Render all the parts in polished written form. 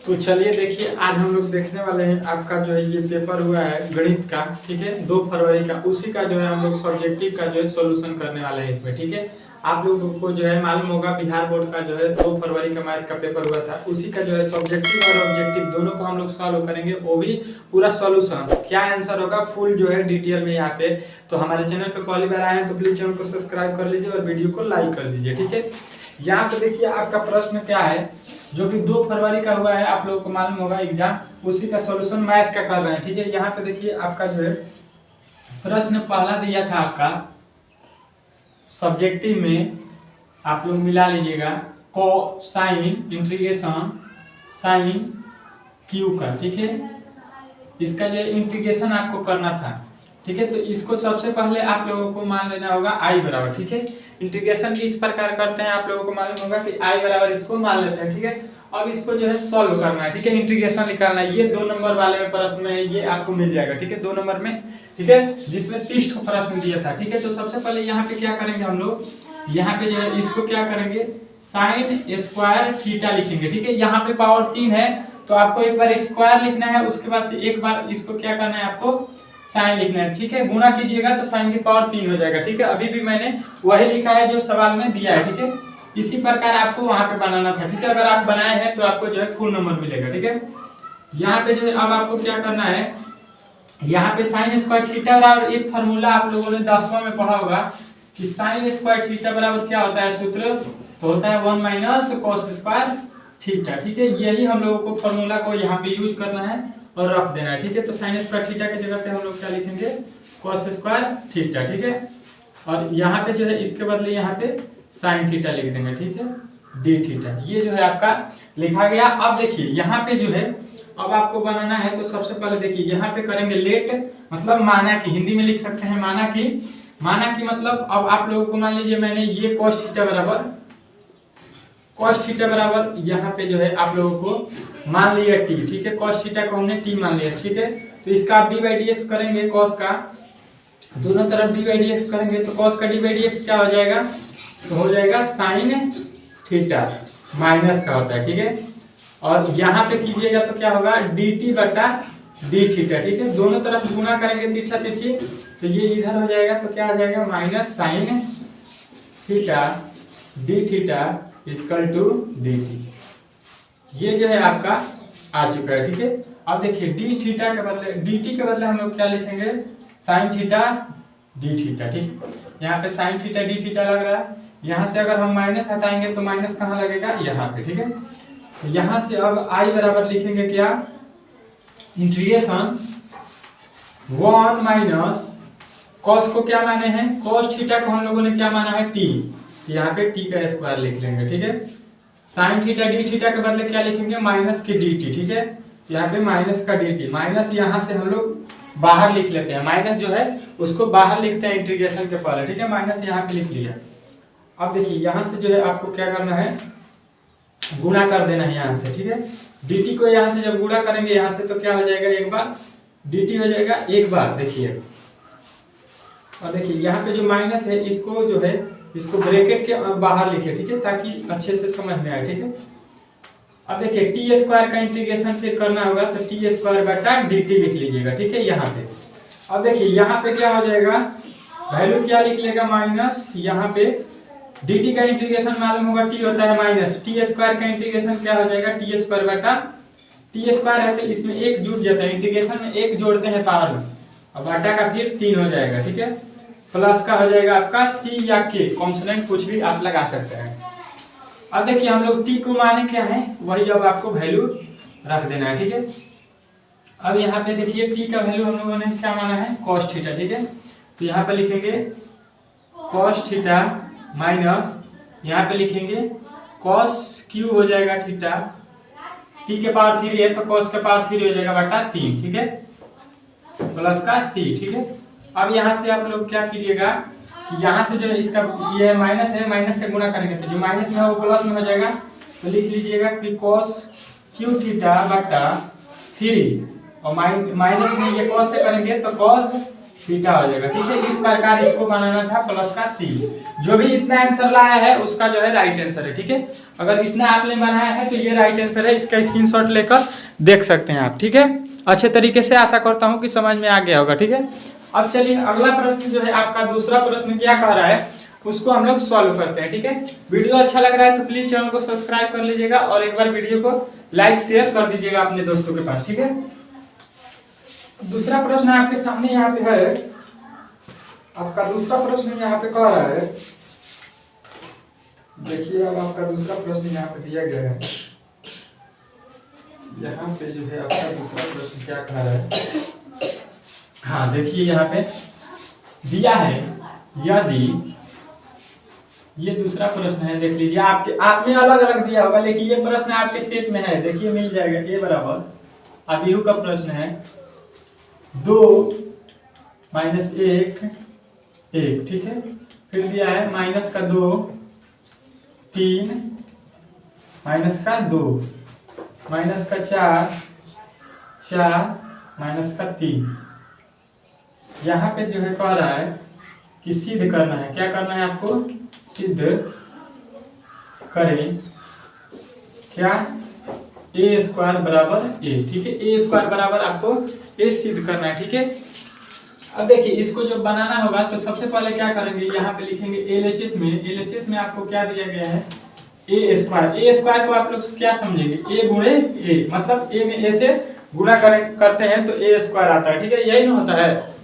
तो चलिए देखिए, आज हम लोग देखने वाले हैं आपका जो है ये पेपर हुआ है गणित का, ठीक है, 2 फरवरी का। उसी का जो है हम लोग सब्जेक्टिव का जो है सॉल्यूशन करने वाले हैं इसमें, ठीक है। आप लोगों को जो है मालूम होगा बिहार बोर्ड का जो है 2 फरवरी का मैथ का पेपर हुआ था, उसी का जो है सब्जेक्टिव और ऑब्जेक्टिव दोनों को हम लोग सॉल्व करेंगे, वो भी पूरा सॉल्यूशन। क्या आंसर होगा फुल जो है डिटेल में यहाँ पे। तो हमारे चैनल पे पहली बार आए हैं तो प्लीज चैनल को सब्सक्राइब कर लीजिए और वीडियो को लाइक कर दीजिए, ठीक है। यहाँ पे देखिए आपका प्रश्न क्या है, जो कि 2 फरवरी का हुआ है, आप लोगों को मालूम होगा एग्जाम, उसी का सॉल्यूशन मैथ का कर रहे हैं, ठीक है। यहाँ पे देखिए आपका जो है प्रश्न पहला दिया था आपका सब्जेक्टिव में, आप लोग मिला लीजिएगा, कोसाइन इंटीग्रेशन साइन क्यू का, ठीक है। इसका जो इंटीग्रेशन आपको करना था, ठीक है। तो इसको सबसे पहले आप लोगों को मान लेना होगा आई बराबर, ठीक है। इंटीग्रेशन इस प्रकार करते हैं, आप लोगों को मालूम होगा कि आई बराबर इसको मान लेते हैं, ठीक है। अब इसको जो है सॉल्व करना है, ठीक है, इंटीग्रेशन निकालना है। ये 2 नंबर वाले में प्रश्न में ये आपको मिल जाएगा, ठीक है, 2 नंबर में, ठीक है, जिसमें 30 को प्रश्न दिया था, ठीक है। तो सबसे पहले यहाँ पे क्या करेंगे हम लोग, यहाँ पे जो है इसको क्या करेंगे, साइन स्क्वायर थीटा लिखेंगे, ठीक है। यहाँ पे पावर 3 है तो आपको एक बार स्क्वायर लिखना है, उसके बाद से एक बार इसको क्या करना है, आपको साइन लिखना है, ठीक है। गुणा कीजिएगा तो साइन की पावर 3 हो जाएगा, ठीक है। अभी भी मैंने वही लिखा है जो सवाल में दिया है, ठीक है। इसी प्रकार आपको वहां पे बनाना था, ठीक है। अगर आप बनाए हैं तो आपको जो है फुल नंबर मिलेगा, ठीक है। यहाँ पे जो है अब आपको क्या करना है, यहाँ पे साइन स्क्वायर थीटा बराबर एक फार्मूला आप लोगों ने 10वां में पढ़ा होगा कि साइन स्क्वायर थीटा बराबर क्या होता है, सूत्र तो होता है 1 माइनस कॉस स्क्वायर थीटा, ठीक है। यही हम लोगों को फार्मूला को यहाँ पे यूज करना है और रख देना है, ठीक है। तो साइन स्क्वायर थीटा की जगह पे हम लोग क्या लिखेंगे, कॉस स्क्वायर थीटा, ठीक है। और यहाँ पे जो है इसके बदले यहाँ पे साइन थीटा लिख देंगे, ठीक है, डी थीटा। ये जो है आपका लिखा गया। अब देखिए यहाँ पे जो है अब आपको बनाना है, तो सबसे पहले देखिए यहाँ पे करेंगे लेट, मतलब माना कि, हिंदी में लिख सकते हैं माना कि मतलब अब आप लोगों को मान लीजिए मैंने ये cos थीटा बराबर यहाँ पे जो है आप लोगों को मान लिया t, ठीक है। cos थीटा को हमने t मान लिया, ठीक है। तो इसका आप डी बाई डी एक्स करेंगे, cos का दोनों तरफ डी बाई डी एक्स करेंगे तो cos का डी बाई डी एक्स क्या हो जाएगा, तो हो जाएगा साइन थीटा माइनस का होता है, ठीक है। और यहाँ पे कीजिएगा तो क्या होगा, डी टी बटा डी थीटा, ठीक है। दोनों तरफ गुणा करेंगे तिरछा तिरछी, तो ये इधर हो जाएगा तो क्या हो जाएगा, minus sine theta d theta equal to d t. ये जो है आपका आ चुका है, ठीक है। अब देखिए डी थीटा के बदले, डी टी के बदले हम लोग क्या लिखेंगे, साइन थीटा डी थीटा, ठीक है। यहाँ पे साइन थीटा डी थीटा लग रहा है, यहाँ से अगर हम माइनस हटाएंगे तो माइनस कहाँ लगेगा, यहाँ पे, ठीक है। तो यहाँ से अब आई बराबर लिखेंगे क्या, इंटीग्रेशन 1 माइनस कॉस को क्या माने हैं, कॉस थीटा को हम लोगों ने क्या माना है, टी, यहाँ पे टी का स्क्वायर लिख लेंगे, ठीक है। साइन थीटा डी थीटा के बदले क्या लिखेंगे, माइनस के डी टी, ठीक है। यहाँ पे माइनस का डी टी, माइनस यहाँ से हम लोग बाहर लिख लेते हैं, माइनस जो है उसको बाहर लिखते हैं इंटीग्रेशन के पहले, ठीक है। माइनस यहाँ पे लिख लिया। अब देखिए यहाँ से जो है आपको क्या करना है, गुणा कर देना है यहाँ से, ठीक है। dt को यहाँ से जब गुणा करेंगे यहाँ से तो क्या हो जाएगा, एक बार dt हो जाएगा एक बार, देखिए। और देखिए यहाँ पे जो माइनस है इसको जो है इसको ब्रैकेट के बाहर लिखे, ठीक है, ताकि अच्छे से समझ में आए, ठीक है। अब देखिए टी स्क्वायर का इंटीग्रेशन फिर करना होगा तो टी स्क्वायर बटा dt लिख लीजिएगा, ठीक है, यहाँ पे। अब देखिए यहाँ पे क्या हो जाएगा, वैल्यू क्या लिख लेगा, माइनस, यहाँ पे dt का इंटीग्रेशन मालूम होगा t होता है माइनस, टी स्क्वायर का इंटीग्रेशन क्या हो जाएगा, टी स्क्वायर बटा टी स्क्वायर है तो इसमें एक जुड़ जाता है, इंटीग्रेशन में एक जोड़ते हैं पावर में, और बटा का फिर 3 हो जाएगा, ठीक है। प्लस का हो जाएगा आपका c या k, कॉन्सोनेंट कुछ भी आप लगा सकते हैं। अब देखिए हम लोग t को माने क्या है, वही अब आपको वैल्यू रख देना है, ठीक है। अब यहाँ पे देखिए t का वैल्यू हम लोगों ने क्या माना है, cos थीटा, ठीक है। तो यहाँ पे लिखेंगे cos थीटा माइनस, यहाँ पे लिखेंगे cos क्यू हो जाएगा थीटा, t के पावर 3 है तो cos के पावर 3 हो जाएगा बटा 3, ठीक है, प्लस का c, ठीक है। अब यहाँ से आप लोग क्या कीजिएगा कि यहाँ से जो इसका ये माइनस है, माइनस से गुणा करेंगे तो जो माइनस में है वो प्लस में हो जाएगा, तो लिख लीजिएगा कि cos क्यू थीटा बटा 3, और माइनस में ये cos से करेंगे तो cos थीटा हो जाएगा। ठीक है, इस प्रकार इसको बनाना था प्लस का सी। जो भी इतना आंसर लाया है उसका जो है राइट आंसर है। ठीक है, अगर इतना आपने बनाया है तो ये राइट आंसर है, इसका स्क्रीनशॉट लेकर देख सकते हैं आप। ठीक है, अच्छे तरीके से आशा करता हूँ कि समझ में आ गया होगा। ठीक है, अब चलिए अगला प्रश्न जो है आपका दूसरा प्रश्न क्या कह रहा है उसको हम लोग सॉल्व करते हैं। ठीक है, वीडियो अच्छा लग रहा है तो प्लीज चैनल को सब्सक्राइब कर लीजिएगा और एक बार वीडियो को लाइक शेयर कर दीजिएगा अपने दोस्तों के पास। ठीक है, दूसरा प्रश्न आपके सामने यहाँ पे है, आपका दूसरा प्रश्न यहाँ पे कह रहा है, देखिए अब आपका दूसरा प्रश्न यहाँ पे दिया गया है। यहाँ पे जो है आपका दूसरा प्रश्न क्या कह रहा है, हाँ देखिए यहाँ पे दिया है, यदि ये दूसरा प्रश्न है, देख लीजिए आपके आपने अलग अलग दिया होगा लेकिन ये प्रश्न आपके सेट में है, देखिए मिल जाएगा। ए बराबर अब यू का प्रश्न है 2 माइनस 1 1। ठीक है, फिर दिया है माइनस का 2 3 माइनस का 2 माइनस का 4 4 माइनस का 3। यहाँ पे जो है कह रहा है कि सिद्ध करना है, क्या करना है आपको, सिद्ध करें क्या ए स्क्वायर बराबर ए। ठीक है, ए स्क्वायर बराबर आपको ए सिद्ध करना है। ठीक है, अब देखिए इसको जब बनाना होगा तो सबसे पहले क्या करेंगे, यहाँ पे लिखेंगे एलएचएस में, एलएचएस में आपको क्या दिया गया है ए स्क्वायर। ए स्क्वायर को आप लोग क्या समझेंगे, ए गुणे ए, मतलब ए में ए से गुणा करते हैं तो ए स्क्वायर आता है। ठीक है, यही ना होता है,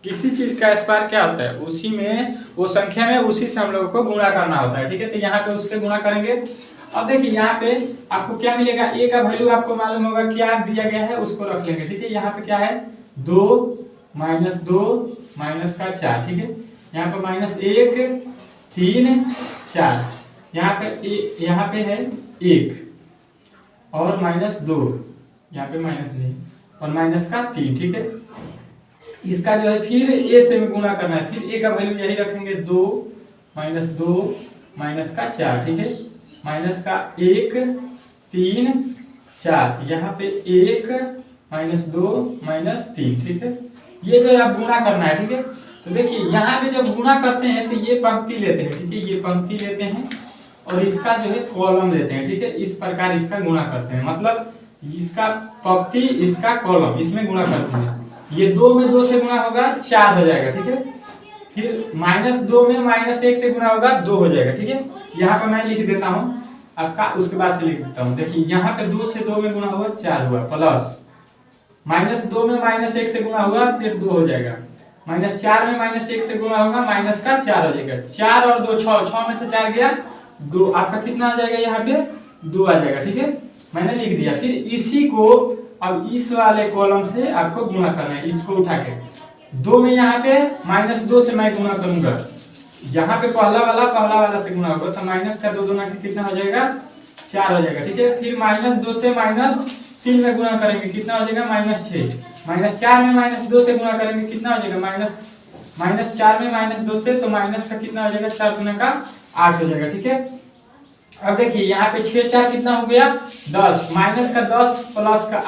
किसी चीज का स्क्वायर क्या होता है, उसी में वो संख्या में उसी से हम लोग को गुणा करना होता है। ठीक है, तो यहाँ पे उससे गुणा करेंगे। अब देखिए यहाँ पे आपको क्या मिलेगा, ए का वैल्यू आपको मालूम होगा क्या दिया गया है उसको रख लेंगे। ठीक है, यहाँ पे क्या है 2 माइनस 2 माइनस का 4। ठीक है, यहाँ पे माइनस 1 3 4, यहाँ पे है 1 और माइनस 2, यहाँ पे माइनस नहीं और माइनस का 3। ठीक है, इसका जो है फिर ए से में गुणा करना है, फिर ए का वैल्यू यही रखेंगे 2 माइनस 2 माइनस का 4। ठीक है, माइनस का 1 3 4, यहाँ पे 1 माइनस 2 माइनस 3। ठीक है, ये जो है आप गुणा करना है। ठीक है, तो देखिए यहाँ पे जब गुणा करते हैं तो ये पंक्ति लेते हैं। ठीक है, ये पंक्ति लेते हैं और इसका जो है कॉलम लेते हैं। ठीक है, इस प्रकार इसका गुणा करते हैं, मतलब इसका पंक्ति इसका कॉलम इसमें गुणा करते हैं। ये 2 में 2 से गुणा होगा 4 हो जाएगा। ठीक है, फिर माइनस 2 में माइनस 1 से गुणा होगा 2 हो जाएगा। ठीक है, यहाँ पे मैं लिख देता हूँ आपका, उसके बाद से लिख देता हूँ। देखिए यहाँ पे 2 से 2 में गुणा हुआ 4 हुआ, प्लस माइनस 2 में माइनस 1 से गुणा हुआ फिर 2 हो जाएगा, माइनस 4 में माइनस 1 से गुणा होगा माइनस का 4 हो जाएगा। 4 और 2 6, 6 में से 4 गया 2, आपका कितना आ जाएगा, यहाँ पे 2 आ जाएगा। ठीक है, मैंने लिख दिया। फिर इसी को अब इस वाले कॉलम से आपको गुणा करना है, इसको उठा के 2 में यहाँ पे माइनस 2 से मैं गुणा करूंगा, यहाँ पे पहला वाला से गुणा होगा तो माइनस का 2 गुना कितना हो जाएगा 4 हो जाएगा। ठीक है, फिर माइनस 2 से माइनस 3 में गुणा करेंगे कितना हो जाएगा माइनस 6, माइनस 4 में माइनस 2 से गुणा करेंगे कितना हो जाएगा माइनस 4 में माइनस 2 से तो माइनस का कितना हो जाएगा 4 गुना का 8 हो जाएगा। ठीक है, अब देखिए यहाँ पे 6 4 कितना हो गया 10, माइनस का 10 प्लस का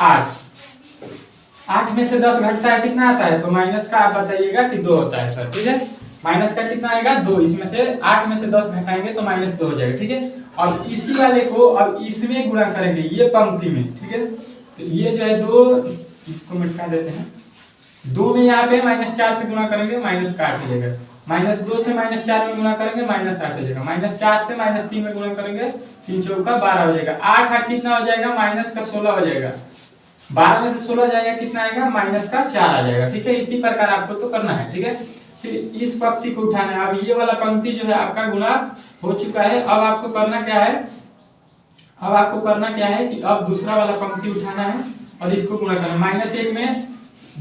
8 में से 10 घटता है कितना आता है, तो माइनस का आप बताइएगा कि 2 होता है सर। ठीक है, माइनस का कितना आएगा 2, इसमें से 8 में से 10 घटाएंगे तो माइनस 2 हो जाएगा। ठीक है, अब इसी वाले को अब इसमें गुणा करेंगे ये पंक्ति में। ठीक है, तो ये जो है 2, इसको मिटा देते हैं, 2 में यहाँ पे माइनस 4 से गुणा करेंगे माइनस का 8 हो जाएगा, माइनस 2 से माइनस 4 में गुणा करेंगे माइनस 8 हो जाएगा, माइनस 4 से माइनस 3 में गुणा करेंगे 3 चौका 12 हो जाएगा, 8 8 कितना हो जाएगा माइनस का 16 हो जाएगा, 12 में से 16 जाएगा कितना आएगा माइनस का 4 आ जाएगा। ठीक है, इसी प्रकार आपको तो करना है। ठीक है, फिर इस पंक्ति को उठाना है। अब ये वाला पंक्ति जो है आपका गुणा हो चुका है, अब आपको करना क्या है, कि अब दूसरा वाला पंक्ति उठाना है और इसको गुणा करना है। माइनस 1 में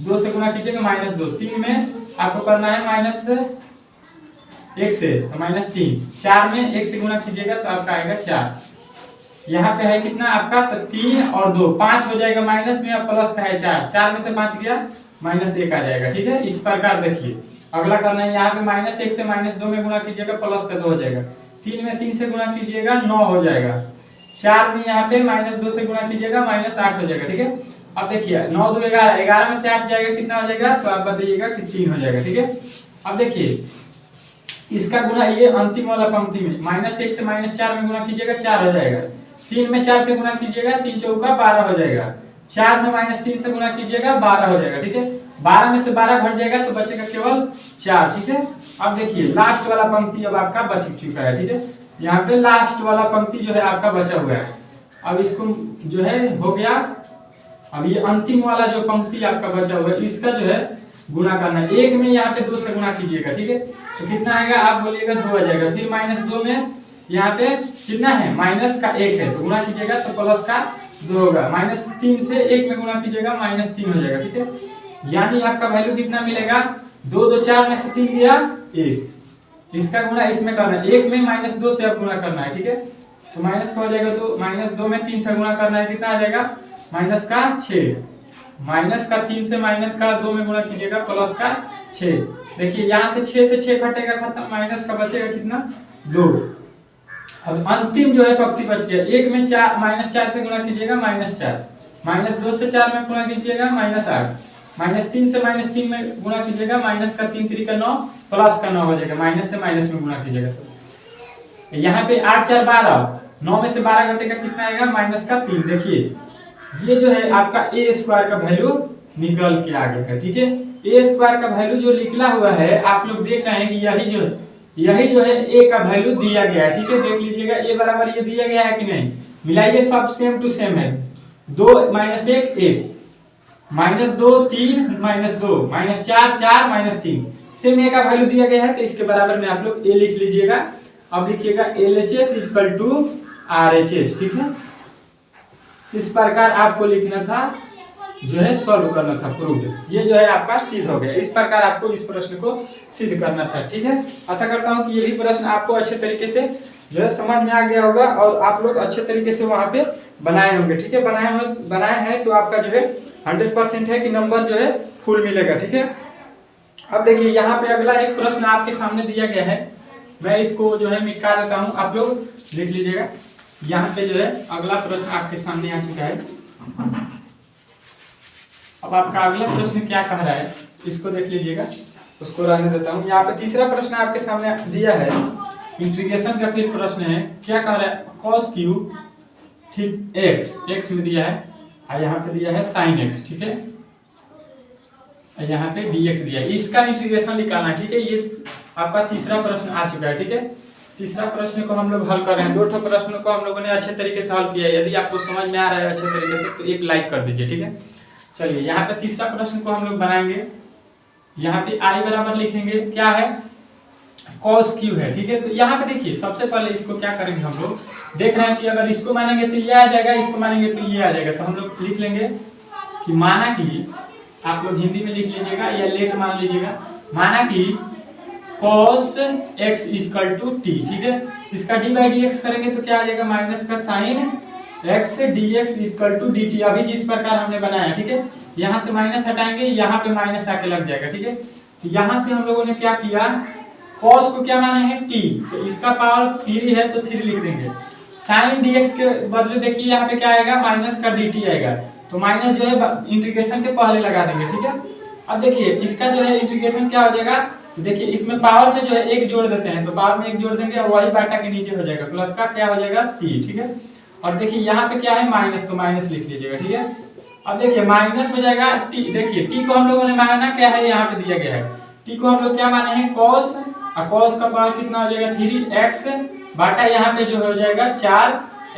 2 से गुणा कीजिएगा माइनस 2, 3 में आपको करना है माइनस 1 से तो माइनस 3, 4 में 1 से गुणा कीजिएगा तो आपका आएगा 4, यहाँ पे है कितना आपका तो 3 और 2 5 हो जाएगा, माइनस में अब प्लस का है 4, 4 में से 5 गया माइनस 1 आ जाएगा। ठीक है, इस प्रकार देखिए अगला करना है, यहाँ पे माइनस 1 से माइनस 2 में गुणा कीजिएगा प्लस का 2 हो जाएगा, 3 में 3 से गुणा कीजिएगा 9 हो जाएगा, 4 में यहाँ पे माइनस 2 से गुणा कीजिएगा माइनस 8 हो जाएगा। ठीक है, अब देखिए 9 2 11, 11 में से 8 जाएगा कितना हो जाएगा, तो आप बताइएगा कि 3 हो जाएगा। ठीक है, अब देखिए इसका गुना ये अंतिम वाला पंक्ति में -1 से -4 में गुना कीजिएगा 4 हो जाएगा। 3 में 4 से गुना कीजिएगा 3 चौका 12 हो जाएगा। 4 में -3 से गुना कीजिएगा 12 हो जाएगा। ठीक है, 12 में से 12 घट जाएगा तो बचेगा केवल 4। ठीक है, अब देखिए लास्ट वाला पंक्ति अब आपका बच चुका है। ठीक है, यहाँ पे लास्ट वाला पंक्ति जो है आपका बचा हुआ है। अब इसको जो है हो गया, अब ये अंतिम वाला जो पंक्ति आपका बचा हुआ है इसका जो है गुणा करना है। 1 में यहाँ पे 2 से गुणा कीजिएगा। ठीक है, तो कितना आएगा आप बोलिएगा 2 आ जाएगा। फिर -2 में यहाँ पे कितना है, -1 है, तो गुणा कीजिएगा तो प्लस का 2 होगा। -3 से 1 में गुणा कीजिएगा -3 हो जाएगा। ठीक है, यानी आपका वैल्यू कितना मिलेगा, 2 2 4 में से 3 गया 1, इसका गुणा इसमें करना है। 1 में -2 से अब गुणा करना है। ठीक है, तो माइनस का हो जाएगा, तो -2 में 3 से गुणा करना है, कितना आ जाएगा -6। -3 से -2 में गुणा कीजिएगा +6। देखिए यहाँ से 6 से 6 घटेगा खत्म, माइनस का बचेगा कितना 2। अब अंतिम जो है पंक्ति बच गया। 1 में -4 से गुणा कीजिएगा -4, -2 से 4 में गुणा कीजिएगा -8, -3 से -3 में गुणा कीजिएगा -3 3 का 9 +9 हो जाएगा। माइनस से माइनस में गुणा कीजिएगा तो यहाँ पे 8 4 12, 9 में से 12 घटेगा कितना आएगा -3। देखिए ये जो है आपका a² का वैल्यू निकल के आ गया है। ठीक है, a² का वैल्यू जो निकला हुआ है आप लोग देख रहे हैं कि यही जो है a का वैल्यू दिया गया है। ठीक है, देख लीजिएगा a बराबर ये दिया गया है कि नहीं, मिलाइए, सब सेम टू सेम है। 2 - 1 1, -2 3 -2, -4 4 -3, सेम a का वैल्यू दिया गया है, तो इसके बराबर में आप लोग a लिख लीजिएगा। अब लिखिएगा LHS = RHS। ठीक है, इस प्रकार आपको लिखना था, जो है सॉल्व करना था, प्रूफ। ये जो है आपका सिद्ध हो गया। इस प्रकार आपको इस प्रश्न को सिद्ध करना था। ठीक है, आशा करता हूं कि ये भी प्रश्न आपको अच्छे तरीके से जो है समझ में आ गया होगा और आप लोग अच्छे तरीके से वहां पे बनाए होंगे। ठीक है, बनाए हैं तो आपका जो है 100% है कि नंबर जो है फुल मिलेगा। ठीक है, अब देखिए यहाँ पे अगला एक प्रश्न आपके सामने दिया गया है, मैं इसको जो है मिटा देता हूँ, आप लोग देख लीजिएगा। यहाँ पे जो है अगला प्रश्न आपके सामने आ चुका है। अब आपका अगला प्रश्न क्या कह रहा है इसको देख लीजिएगा, उसको रहने देता हूँ। यहाँ पे तीसरा प्रश्न आपके सामने दिया है, इंटीग्रेशन का फिर प्रश्न है। क्या कह रहा है, cos³ x में दिया है, और यहाँ पे दिया है sin x। ठीक है, यहाँ पे dx दिया है, इसका इंटीग्रेशन निकालना है। ठीक है, ये आपका तीसरा प्रश्न आ चुका है। ठीक है, तीसरा प्रश्न को हम लोग हल कर रहे हैं। 2 प्रश्नों को हम लोगों ने अच्छे तरीके से हल किया है। यदि आपको समझ में आ रहा है अच्छे तरीके से तो एक लाइक कर दीजिए। ठीक है, चलिए यहाँ पे तीसरा प्रश्न को हम लोग बनाएंगे। यहाँ पे I बराबर लिखेंगे, क्या है, cos³ है। ठीक है, तो यहाँ पे देखिए सबसे पहले इसको क्या करेंगे, हम लोग देख रहे हैं कि अगर इसको मानेंगे तो ये आ जाएगा, इसको मानेंगे तो ये आ जाएगा। तो हम लोग लिख लेंगे कि माना कि, आप लोग हिंदी में लिख लीजिएगा या लेट मान लीजिएगा, माना कि cos x = t। ठीक है, इसका d/dx करेंगे तो क्या आ जाएगा, माइनस का sin x dx = dt। अभी जिस प्रकार हमने बनाया। ठीक है, यहाँ से माइनस हटाएंगे, यहाँ पे माइनस आके लग जाएगा। ठीक है, तो यहाँ से हम लोगों ने क्या किया, cos को क्या माने हैं t, तो इसका पावर 3 है तो 3 लिख देंगे। sin dx के बदले देखिए यहाँ पे क्या आएगा, माइनस का dt आएगा, तो माइनस जो है इंटीग्रेशन के पहले लगा देंगे। ठीक है, अब देखिए इसका जो है इंटीग्रेशन क्या हो जाएगा, तो देखिए इसमें पावर में जो है 1 जोड़ देते हैं, तो पावर में 1 जोड़ देंगे और वही बाटा के नीचे हो जाएगा, प्लस का क्या हो जाएगा c। ठीक है, और देखिए यहाँ पे क्या है माइनस, तो माइनस लिख लीजिएगा। ठीक है, अब देखिए माइनस हो जाएगा t। देखिए t को हम लोगों ने माना क्या है, यहाँ पे दिया गया है, t को हम लोग क्या माने हैं cos, और cos का पावर कितना हो जाएगा 3x बाटा यहाँ पे जो हो जाएगा 4,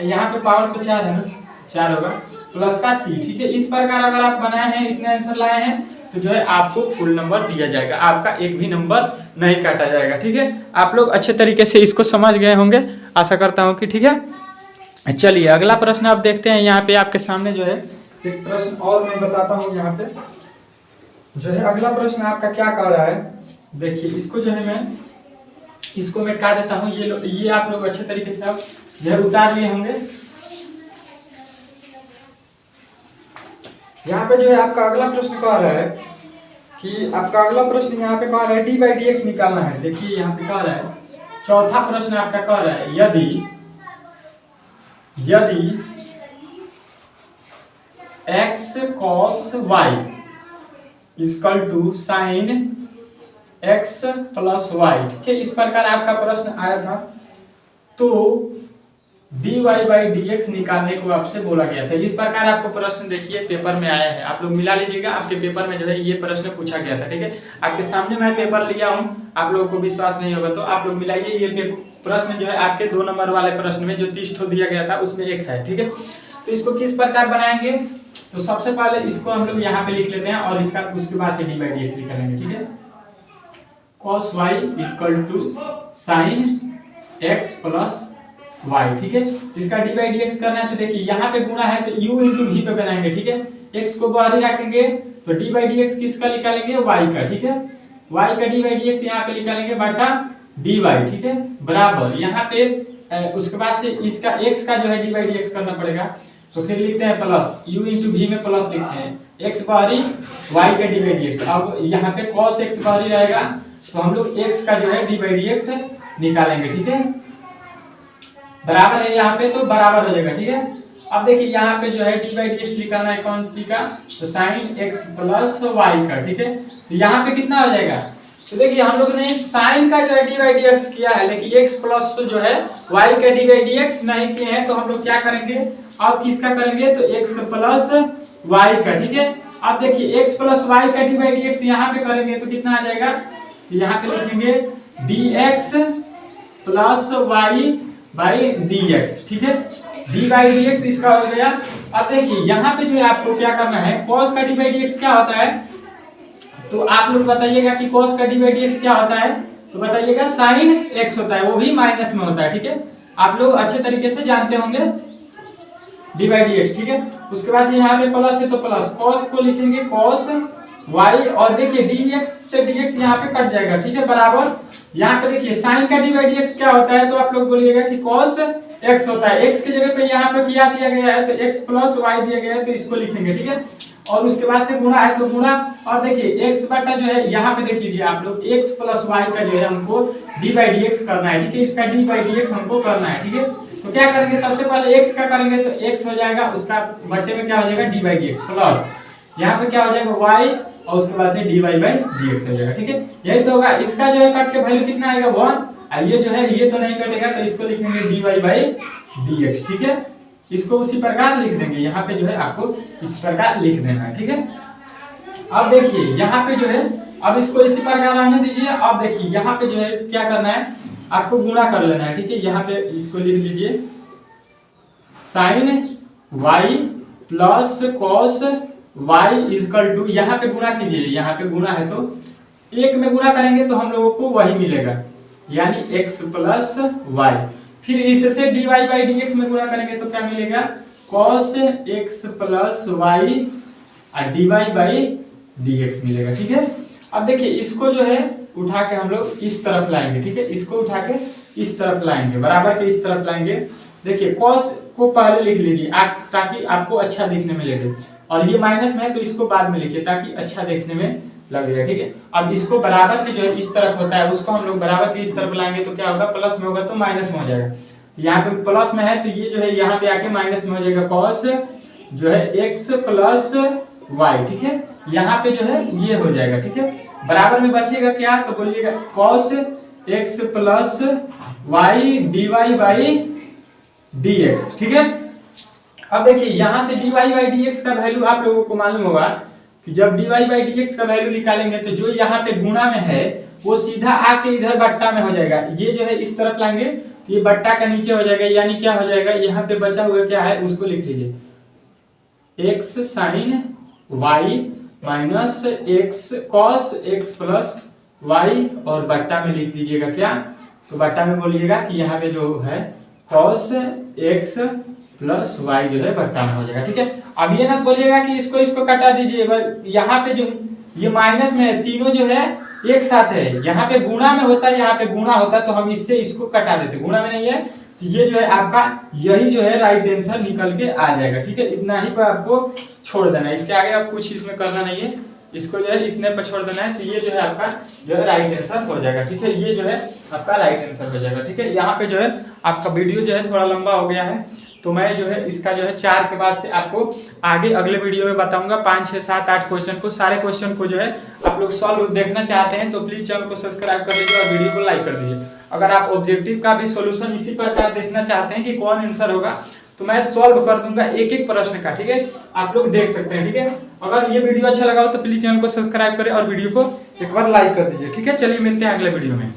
यहाँ पे पावर तो 4 है ना, 4 होगा, प्लस का c। ठीक है, इस प्रकार अगर आप बनाए हैं, इतने आंसर लाए हैं, तो जो है आपको फुल नंबर दिया जाएगा, आपका एक भी नंबर नहीं काटा जाएगा। ठीक है, आप लोग अच्छे तरीके से इसको समझ गए होंगे, आशा करता हूँ कि। ठीक है, चलिए अगला प्रश्न आप देखते हैं। यहाँ पे आपके सामने जो है एक प्रश्न और मैं बताता हूँ। यहाँ पे जो है अगला प्रश्न आपका क्या कह रहा है, देखिए इसको जो है मैं इसको मिटा देता हूँ। ये आप लोग अच्छे तरीके से आप जो है उतार लिए होंगे। यहाँ पे जो है आपका अगला प्रश्न कह रहा है कि आपका अगला प्रश्न यहाँ पे कह रहा है d/dx निकालना है। देखिए यहाँ पे कह रहा है, चौथा प्रश्न आपका कह रहा है, यदि x cos y equal to sine x plus y. ठीक है, इस प्रकार आपका प्रश्न आया था। तो dy बाई dx निकालने को आपसे बोला गया था। इस प्रकार आपको प्रश्न देखिए पेपर में आया है, आप लोग मिला लीजिएगा। आपके पेपर में जो है ये प्रश्न पूछा गया था। ठीक है, आपके सामने मैं पेपर लिया हूँ, आप लोगों को विश्वास नहीं होगा तो आप लोग मिलाइए। ये प्रश्न जो है आपके 2 नंबर वाले प्रश्न में जो 30 ठो दिया गया था उसमें एक है। ठीक है, तो इसको किस प्रकार बनाएंगे, तो सबसे पहले इसको हम लोग यहाँ पे लिख लेते हैं और इसका उसके बाद से डी बाई डी एक्स निकालेंगे। ठीक है, cos y equal to sine x plus y। ठीक है, इसका डी बाई डी एक्स करना है तो देखिए यहाँ पे गुणा है तो u इंटू v पे बनाएंगे। ठीक है, x को बाहर ही रखेंगे तो डी बाई डी एक्स किसका निकालेंगे, y का। ठीक है, y का डी बाई डी एक्स यहाँ पे निकालेंगे बटा dy। ठीक है, बराबर यहाँ पे उसके बाद से इसका x का जो है डी बाई डी एक्स करना पड़ेगा तो फिर लिखते हैं प्लस u इंटू v में प्लस लिखते हैं x बाहरी y का डी बाई डी एक्स। अब यहाँ पे cos x बाहरी रहेगा तो हम लोग x का जो है डी बाई डी एक्स निकालेंगे। ठीक है, बराबर है यहाँ पे तो बराबर हो जाएगा। ठीक है, अब देखिए यहाँ पे जो है डी बाई डी एक्स निकालना है कौन सी का, तो साइन x प्लस वाई का। ठीक है, तो यहाँ पे कितना हो जाएगा, तो देखिए हम लोग ने साइन का जो है डी बाई डी एक्स किया है लेकिन x प्लस जो है y का डी बाई डी एक्स नहीं किए हैं तो हम लोग क्या करेंगे, अब किसका करेंगे तो x प्लस y का। ठीक है, अब देखिए x प्लस y का डी बाई डी एक्स यहाँ पे करेंगे तो कितना आ जाएगा, तो यहाँ पे लिखेंगे dx plus y by dx। ठीक है, d बाई dx इसका हो गया। अब देखिए यहाँ पे जो है आपको क्या करना है, cos का d बाई dx क्या होता है, तो आप लोग बताइएगा कि cos का d बाई dx क्या होता है, तो बताइएगा sin x होता है, वो भी माइनस में होता है। ठीक है, आप लोग अच्छे तरीके से जानते होंगे d बाई dx। ठीक है, उसके बाद से यहाँ पे प्लस है तो प्लस cos को लिखेंगे cos y और देखिए dx से dx यहाँ पे कट जाएगा। ठीक है, बराबर यहाँ पे देखिए sin का d बाई dx क्या होता है, तो आप लोग बोलिएगा कि cos x होता है। x की जगह पे यहाँ पे क्या दिया गया है, तो x प्लस y दिया गया है तो इसको लिखेंगे। ठीक है, और उसके बाद से गुणा है तो गुणा, और देखिए x बटा जो है यहाँ पे देख लीजिए आप लोग x प्लस y का जो है हमको d बाई डी एक्स करना है। ठीक है, इसका d बाई डी एक्स हमको करना है। ठीक है, तो क्या करेंगे, सबसे पहले x का करेंगे तो x हो जाएगा, उसका बट्टे में क्या हो जाएगा d by D x plus यहाँ पे क्या हो जाएगा y और उसके बाद से dy बाई dx हो जाएगा। ठीक है, यही तो होगा। इसका जो है कट के वैल्यू कितना आएगा 1, ये जो है ये तो नहीं कटेगा तो इसको लिखेंगे dy बाई dx। ठीक है, इसको उसी प्रकार लिख देंगे, यहाँ पे जो है आपको इस प्रकार लिख देना है। ठीक है, अब देखिए यहाँ पे जो है अब इसको इसी प्रकार रहने दीजिए। अब देखिए यहाँ पे जो है क्या करना है, आपको गुणा कर लेना है। ठीक है, यहाँ पे इसको लिख लीजिए sine y plus cos y equal to, यहाँ पे गुणा कीजिए, यहाँ पे गुणा है तो एक में गुणा करेंगे तो हम लोगों को वही मिलेगा यानी x प्लस y। फिर इससे dy बाई dx में गुणा करेंगे तो क्या मिलेगा, cos x प्लस y और dy बाई dx मिलेगा। ठीक है, अब देखिए इसको जो है उठा के हम लोग इस तरफ लाएंगे। ठीक है, इसको उठा के इस तरफ लाएंगे, बराबर के इस तरफ लाएंगे। देखिए cos को पहले लिख लीजिए ताकि आपको अच्छा दिखने में लगे, और ये माइनस में है तो इसको बाद में लिखिए ताकि अच्छा देखने में लगेगा। ठीक है, अब इसको बराबर के जो है इस तरफ होता है उसको हम लोग बराबर के इस तरफ लाएंगे तो क्या होगा, प्लस में होगा तो माइनस में हो जाएगा। तो यहाँ पे प्लस में है तो ये जो है यहाँ पे आके माइनस में हो जाएगा, cos जो है x प्लस y। ठीक है, यहाँ पे जो है ये हो जाएगा। ठीक है, बराबर में बचेगा क्या, तो बोलिएगा cos x plus y dy by dx। ठीक है, अब देखिए यहाँ से dy बाई dx का वैल्यू आप लोगों को मालूम होगा कि जब dy बाई dx का वैल्यू निकालेंगे तो जो यहाँ पे गुणा में है वो सीधा आके इधर बट्टा में हो जाएगा। ये जो है इस तरफ लाएंगे तो ये बट्टा का नीचे हो जाएगा, यानी क्या हो जाएगा, यहाँ पे बचा हुआ क्या है उसको लिख लीजिए x sine y minus x cos x plus y, और बट्टा में लिख दीजिएगा क्या, तो बट्टा में बोलिएगा कि यहाँ पे जो है cos x प्लस y जो है बट्टा में हो जाएगा। ठीक है, अब ये ना बोलिएगा कि इसको कटा दीजिए, यहाँ पे जो ये माइनस में है तीनों जो है एक साथ है, यहाँ पे गुणा में होता है, यहाँ पे गुणा होता है तो हम इससे इसको कटा देते, गुणा में नहीं है तो ये जो है आपका यही जो है राइट आंसर निकल के आ जाएगा। ठीक है, इतना ही पर आपको छोड़ देना है, इसके आगे आप कुछ इसमें करना नहीं है, इसको जो है इतने पर छोड़ देना है तो ये जो है आपका जो है राइट आंसर हो जाएगा। ठीक है, ये जो है आपका राइट आंसर हो जाएगा। ठीक है, यहाँ पे जो है आपका वीडियो जो है थोड़ा लंबा हो गया है तो मैं जो है इसका जो है 4 के बाद से आपको आगे अगले वीडियो में बताऊंगा 5, 6, 7, 8 क्वेश्चन को। सारे क्वेश्चन को जो है आप लोग सॉल्व देखना चाहते हैं तो प्लीज चैनल को सब्सक्राइब कर लीजिए और वीडियो को लाइक कर दीजिए। अगर आप ऑब्जेक्टिव का भी सोल्यूशन इसी प्रकार देखना चाहते हैं कि कौन आंसर होगा तो मैं सॉल्व कर दूंगा एक एक प्रश्न का, ठीक है, आप लोग देख सकते हैं, ठीक है। अगर ये वीडियो अच्छा लगा हो तो प्लीज चैनल को सब्सक्राइब करें और वीडियो को एक बार लाइक कर दीजिए, ठीक है। चलिए मिलते हैं अगले वीडियो में।